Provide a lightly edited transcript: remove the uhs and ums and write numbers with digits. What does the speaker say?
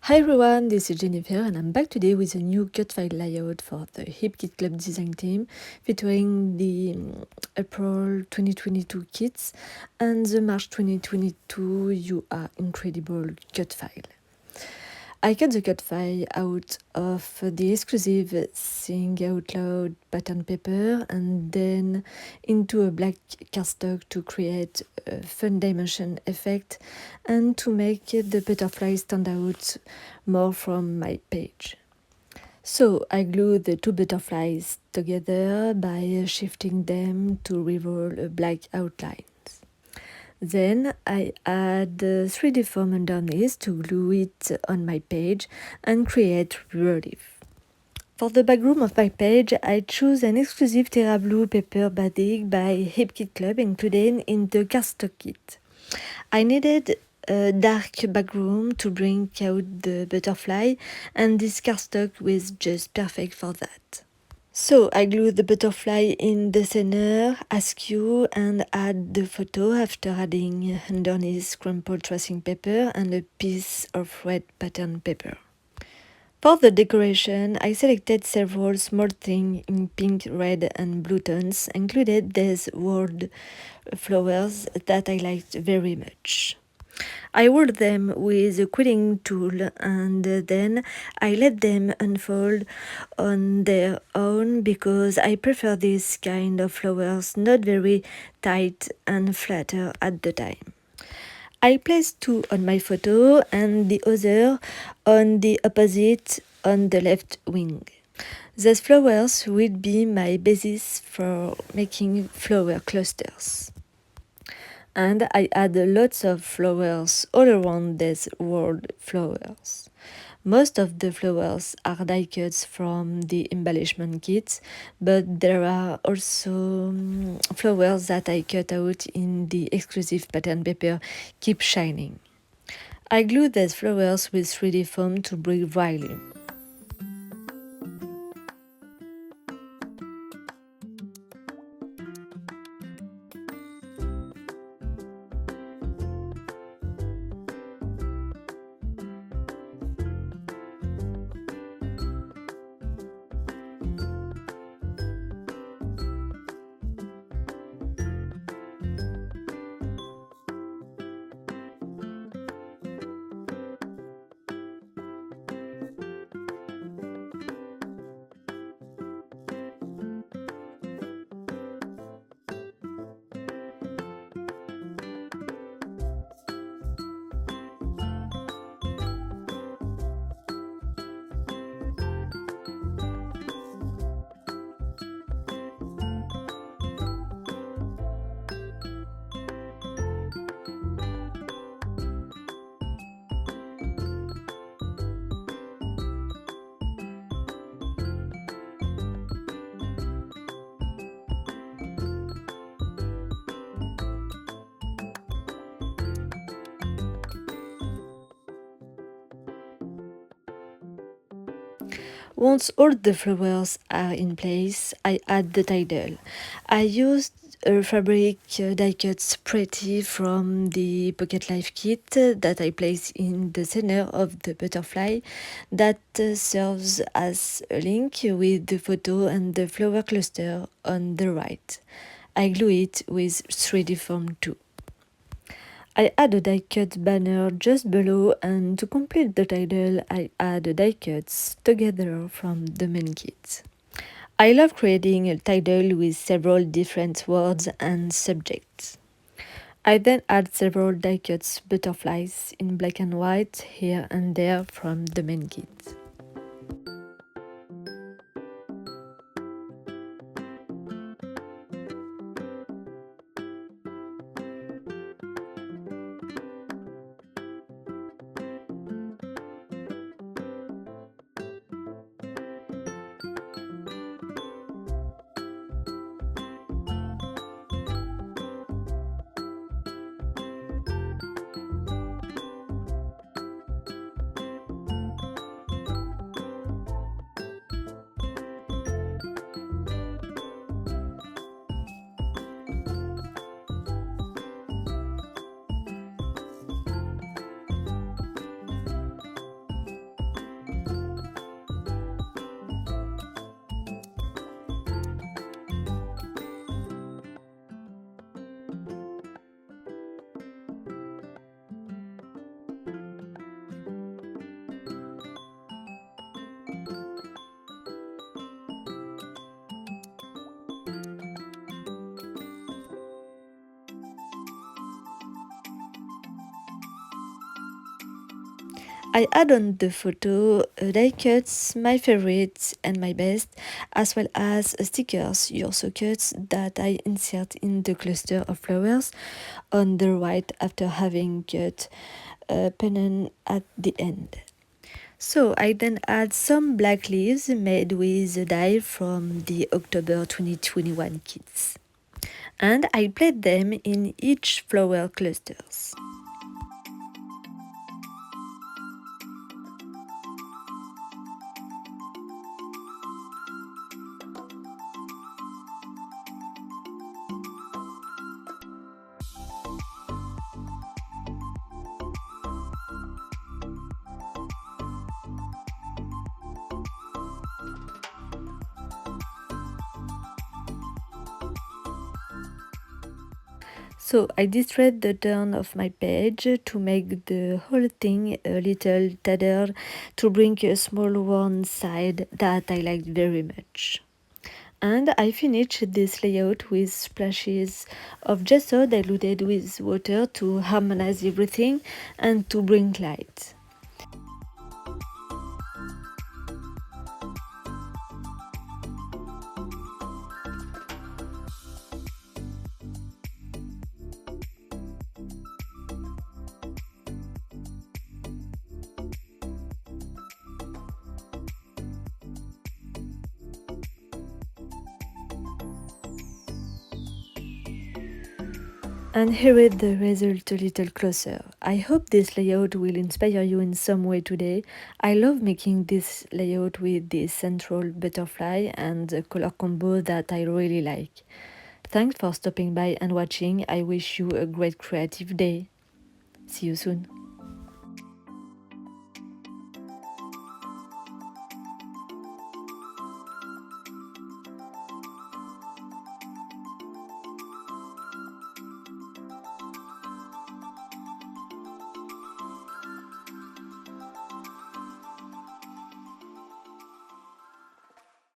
Hi everyone, this is Jennifer and I'm back today with a new cut file layout for the Hip Kit Club design team featuring the April 2022 kits and the March 2022 You Are Incredible cut file. I cut the cut file out of the exclusive Sing Out Loud pattern paper and then into a black cardstock to create a fun dimension effect and to make the butterfly stand out more from my page. So I glue the two butterflies together by shifting them to reveal a black outline. Then I add 3D foam underneath to glue it on my page and create relief. For the background of my page, I choose an exclusive Terra Blue paper batik by Hip Kit Club included in the cardstock kit. I needed a dark background to bring out the butterfly, and this cardstock was just perfect for that. So I glue the butterfly in the center, askew, and add the photo after adding underneath crumpled tracing paper and a piece of red pattern paper. For the decoration, I selected several small things in pink, red, and blue tones, included these word flowers that I liked very much. I rolled them with a quilling tool and then I let them unfold on their own because I prefer this kind of flowers not very tight and flatter at the time. I placed two on my photo and the other on the opposite on the left wing. These flowers will be my basis for making flower clusters. And I add lots of flowers all around these word flowers. Most of the flowers are die cuts from the embellishment kits, but there are also flowers that I cut out in the exclusive pattern paper Keep Shining. I glue these flowers with 3D foam to bring volume. Once all the flowers are in place, I add the title. I used a fabric die cut pretty from the Pocket Life kit that I place in the center of the butterfly that serves as a link with the photo and the flower cluster on the right. I glue it with 3D foam too. I add a die cut banner just below, and to complete the title, I add die cuts together from the main kit. I love creating a title with several different words and subjects. I then add several die cuts butterflies in black and white here and there from the main kit. I add on the photo die cuts, my favorites and my best, as well as stickers, your so cuts that I insert in the cluster of flowers on the right after having cut a pennon at the end. So I then add some black leaves made with the dye from the October 2021 kits. And I plait them in each flower clusters. So I distressed the turn of my page to make the whole thing a little tattered to bring a small worn side that I liked very much. And I finished this layout with splashes of gesso diluted with water to harmonize everything and to bring light. And here is the result a little closer. I hope this layout will inspire you in some way today. I love making this layout with this central butterfly and the color combo that I really like. Thanks for stopping by and watching. I wish you a great creative day. See you soon.